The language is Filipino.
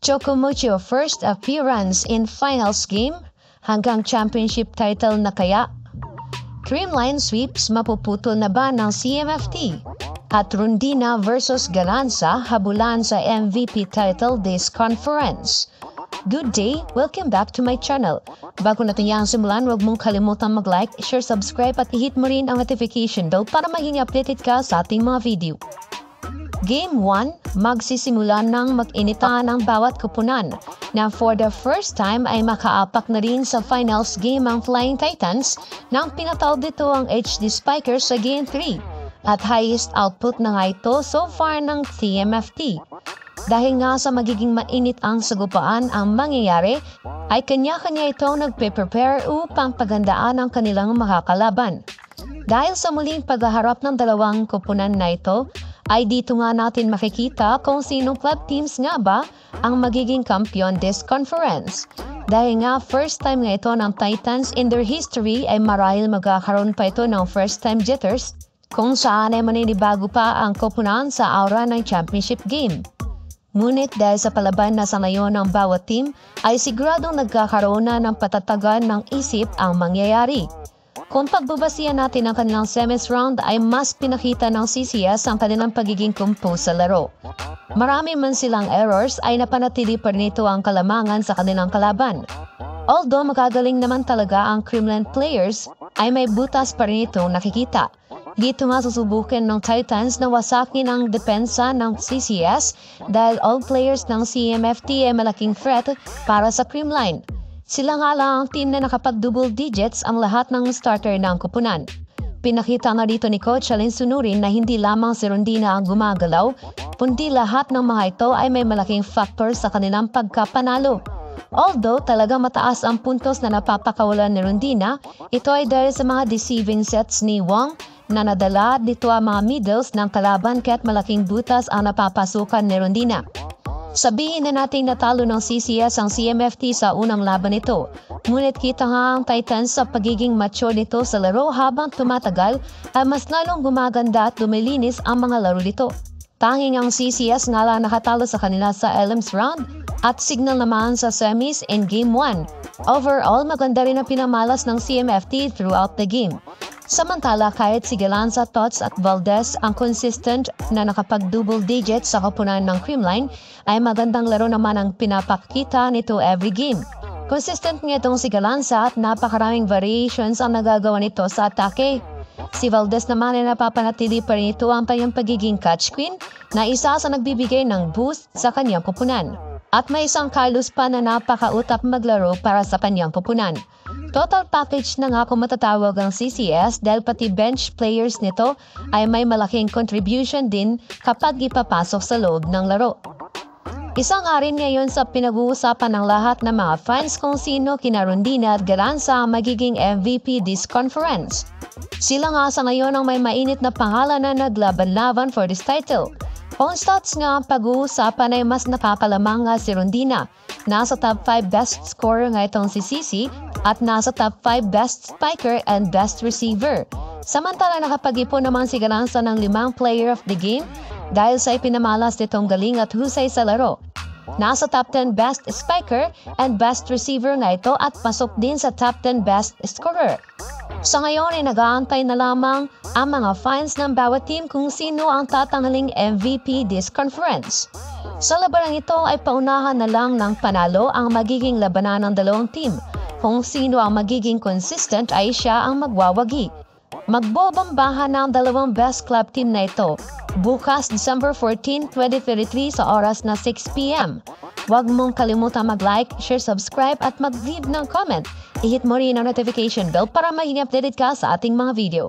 Chocomucho first appearance in finals game hanggang championship title na kaya? Creamline sweeps mapuputol na ba ng CMFT? At Rondina versus Galanza habulan sa MVP title this conference. Good day! Welcome back to my channel. Bago natin yang simulan, huwag mong kalimutan mag-like, share, subscribe at i-hit mo rin ang notification bell para maging updated ka sa ating mga video. Game 1, magsisimula ng mag-initan ang bawat koponan na for the first time ay makaapak na rin sa finals game ang Flying Titans nang pinatawag dito ang HD Spikers sa Game 3 at highest output na nga ito so far ng CMFT. Dahil nga sa magiging mainit ang sagupaan ang mangyayari, ay kanya-kanya ito nagpe-prepare upang pagandaan ang kanilang makakalaban. Dahil sa muling paghaharap ng dalawang koponan na ito, ay dito nga natin makikita kung sinong club teams nga ba ang magiging kampiyon this conference. Dahil nga first time nga ito ng Titans in their history ay marahil magkakaroon pa ito ng first time jitters kung saan ay maninibago pa ang koponan sa aura ng championship game. Ngunit dahil sa palaban na sa ngayon ng bawat team ay siguradong nagkakaroon na ng patatagan ng isip ang mangyayari. Kung pagbabasihan natin ang kanilang semis round ay mas pinakita ng CCS ang kanilang pagiging compose sa laro. Marami man silang errors ay napanatili pa rin ito ang kalamangan sa kanilang kalaban. Although magagaling naman talaga ang Creamline players ay may butas pa rin itong nakikita. Dito nga susubukin ng Titans na wasakin ang depensa ng CCS dahil all players ng CMFT ay malaking threat para sa Creamline. Sila nga lang ang team na nakapag-double digits ang lahat ng starter ng koponan. Pinakita nga dito ni Coach Alin Sunurin na hindi lamang si Rondina ang gumagalaw, kundi lahat ng mga ito ay may malaking factor sa kanilang pagkapanalo. Although talaga mataas ang puntos na napapakawalan ni Rondina, ito ay dahil sa mga deceiving sets ni Wong na nadala dito ang mga middles ng kalaban kaya't malaking butas ang napapasukan ni Rondina. Sabihin na natin natalo ng CCS ang CMFT sa unang laban nito. Ngunit kita nga ang Titans sa pagiging mature nito sa laro habang tumatagal ay mas lalong gumaganda at lumilinis ang mga laro nito. Tanging ang CCS nga lang nakatalo sa kanila sa elims round at signal naman sa semis in Game 1. Overall, maganda rin ang pinamalas ng CMFT throughout the game. Samantala, kahit si Galanza, Tots at Valdez ang consistent na nakapag-double digits sa koponan ng Creamline, ay magandang laro naman ang pinapakita nito every game. Consistent nga itong si Galanza at napakaraming variations ang nagagawa nito sa atake. Si Valdez naman ay napapanatili pa rin ito ang kanyang pagiging catch queen na isa sa nagbibigay ng boost sa kanyang koponan. At may isang Carlos pa na napakautap maglaro para sa kanyang koponan. Total package na nga kung matatawag ang CCS dahil pati bench players nito ay may malaking contribution din kapag ipapasok sa loob ng laro. Isa nga rin ngayon sa pinag-uusapan ng lahat ng mga fans kung sino kina Rondina at Galanza ang magiging MVP this conference. Sila nga sa ngayon ang may mainit na pangalan na naglaban-laban for this title. Kung stats nga ang pag-uusapan ay mas napapalamang nga si Rondina. Nasa top 5 best scorer nga itong si Cici at nasa top 5 best spiker and best receiver. Samantala nakapag-ipon naman si Galanza ng 5 player of the game dahil sa ipinamalas nitong galing at husay sa laro. Nasa top 10 best spiker and best receiver nga ito at pasok din sa top 10 best scorer. Sa ngayon ay nag-aantay na lamang ang mga fans ng bawat team kung sino ang tatanghaling MVP this conference. Sa labanang ito ay paunahan na lang ng panalo ang magiging labanan ng dalawang team. Kung sino ang magiging consistent ay siya ang magwawagi. Magbobombahan ng dalawang best club team na ito bukas December 14, 2023 sa oras na 6 p.m. Huwag mong kalimutan mag-like, share, subscribe at mag-leave ng comment. I-hit mo rin ang notification bell para maging updated ka sa ating mga video.